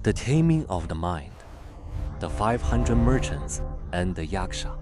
The Taming of the Mind, The 500 Merchants, and the Yaksha.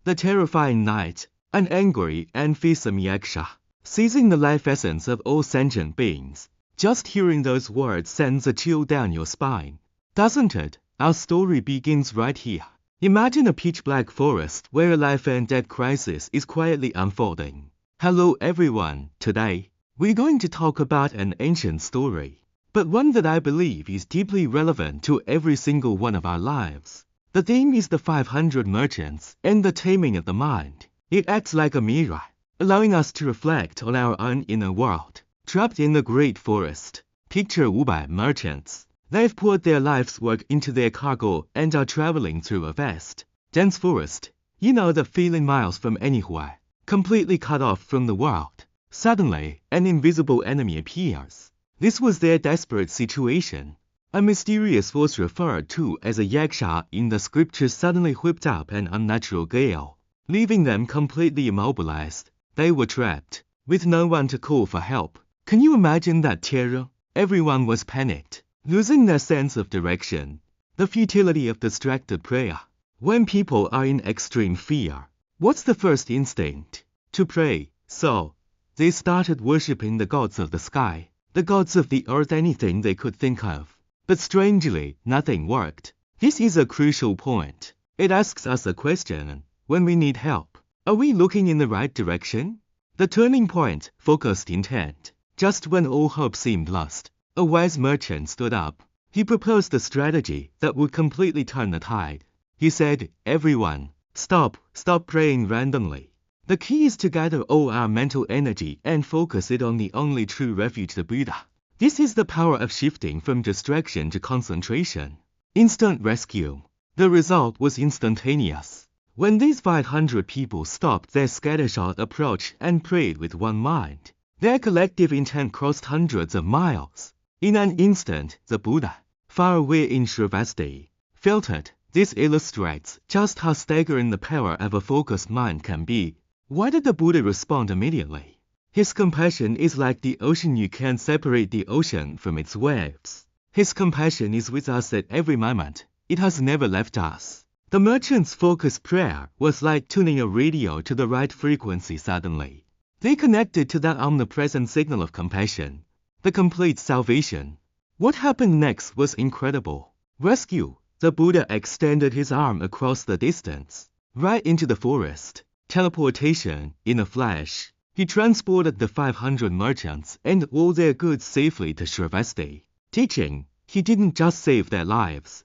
The terrifying night, an angry and fearsome Yaksha, seizing the life essence of all sentient beings. Just hearing those words sends a chill down your spine, doesn't it? Our story begins right here. Imagine a pitch-black forest where a life and death crisis is quietly unfolding. Hello everyone, today, we're going to talk about an ancient story, but one that I believe is deeply relevant to every single one of our lives. The theme is the 500 merchants and the taming of the mind. It acts like a mirror, allowing us to reflect on our own inner world. Trapped in the great forest, picture 500 merchants. They've poured their life's work into their cargo and are traveling through a vast, dense forest. You know the feeling, miles from anywhere, completely cut off from the world. Suddenly, an invisible enemy appears. This was their desperate situation. A mysterious force referred to as a Yaksha in the scriptures suddenly whipped up an unnatural gale, leaving them completely immobilized. They were trapped, with no one to call for help. Can you imagine that terror? Everyone was panicked, losing their sense of direction. The futility of distracted prayer. When people are in extreme fear, what's the first instinct? To pray. So, they started worshipping the gods of the sky, the gods of the earth, anything they could think of. But strangely, nothing worked. This is a crucial point. It asks us a question. When we need help, are we looking in the right direction? The turning point, focused intent. Just when all hope seemed lost, a wise merchant stood up. He proposed a strategy that would completely turn the tide. He said, "Everyone, stop praying randomly. The key is to gather all our mental energy and focus it on the only true refuge, the Buddha." This is the power of shifting from distraction to concentration. Instant rescue. The result was instantaneous. When these 500 people stopped their scattershot approach and prayed with one mind, their collective intent crossed hundreds of miles. In an instant, the Buddha, far away in Sravasti, felt it. This illustrates just how staggering the power of a focused mind can be. Why did the Buddha respond immediately? His compassion is like the ocean. You can't separate the ocean from its waves. His compassion is with us at every moment. It has never left us. The merchant's focused prayer was like tuning a radio to the right frequency. Suddenly, they connected to that omnipresent signal of compassion, the complete salvation. What happened next was incredible. Rescue. The Buddha extended his arm across the distance, right into the forest. Teleportation. In a flash, he transported the 500 merchants and all their goods safely to Sravasti. Teaching. He didn't just save their lives.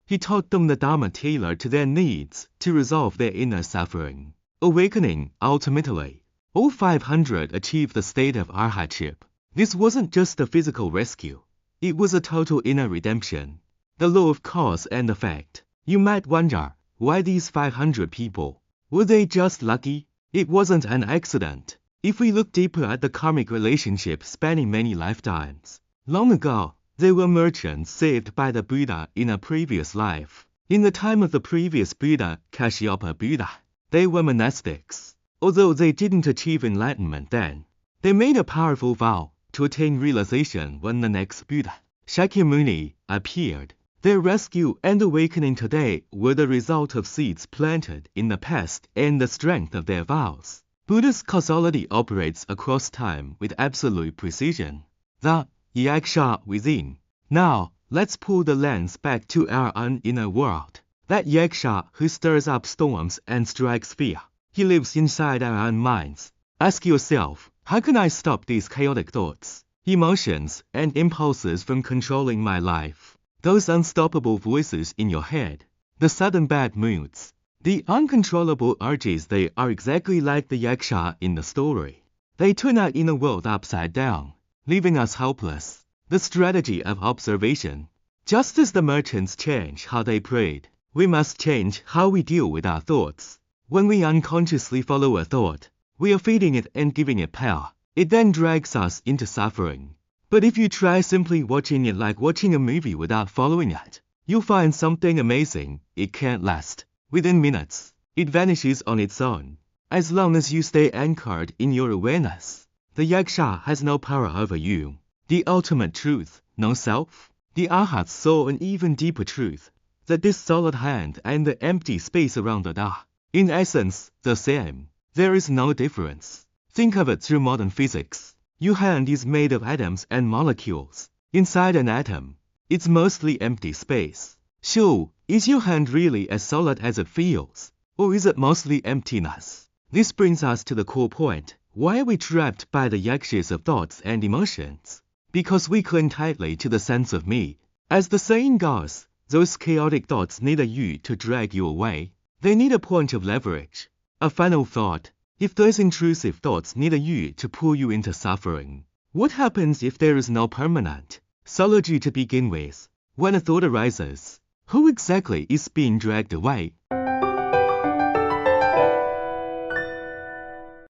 He taught them the Dharma tailored to their needs to resolve their inner suffering. Awakening. Ultimately, all 500 achieved the state of arhatship. This wasn't just a physical rescue. It was a total inner redemption. The law of cause and effect. You might wonder, why these 500 people? Were they just lucky? It wasn't an accident. If we look deeper at the karmic relationship spanning many lifetimes, long ago, they were merchants saved by the Buddha in a previous life. In the time of the previous Buddha, Kashyapa Buddha, they were monastics. Although they didn't achieve enlightenment then, they made a powerful vow to attain realization when the next Buddha, Shakyamuni, appeared. Their rescue and awakening today were the result of seeds planted in the past and the strength of their vows. Buddha's causality operates across time with absolute precision. The Yaksha within. Now, let's pull the lens back to our own inner world. That Yaksha who stirs up storms and strikes fear. He lives inside our own minds. Ask yourself, how can I stop these chaotic thoughts, emotions, and impulses from controlling my life? Those unstoppable voices in your head, the sudden bad moods, the uncontrollable urges, they are exactly like the Yaksha in the story. They turn our inner world upside down, leaving us helpless. The strategy of observation. Just as the merchants changed how they prayed, we must change how we deal with our thoughts. When we unconsciously follow a thought, we are feeding it and giving it power. It then drags us into suffering. But if you try simply watching it like watching a movie without following it, you'll find something amazing. It can't last. Within minutes, it vanishes on its own. As long as you stay anchored in your awareness, the Yaksha has no power over you. The ultimate truth, no self. The Arhats saw an even deeper truth, that this solid hand and the empty space around it are, in essence, the same. There is no difference. Think of it through modern physics. Your hand is made of atoms and molecules. Inside an atom, it's mostly empty space. So, is your hand really as solid as it feels? Or is it mostly emptiness? This brings us to the core point. Why are we trapped by the yakshas of thoughts and emotions? Because we cling tightly to the sense of me. As the saying goes, those chaotic thoughts need a you to drag you away. They need a point of leverage. A final thought. If those intrusive thoughts need a you to pull you into suffering, what happens if there is no permanent solid you to begin with? When a thought arises, who exactly is being dragged away?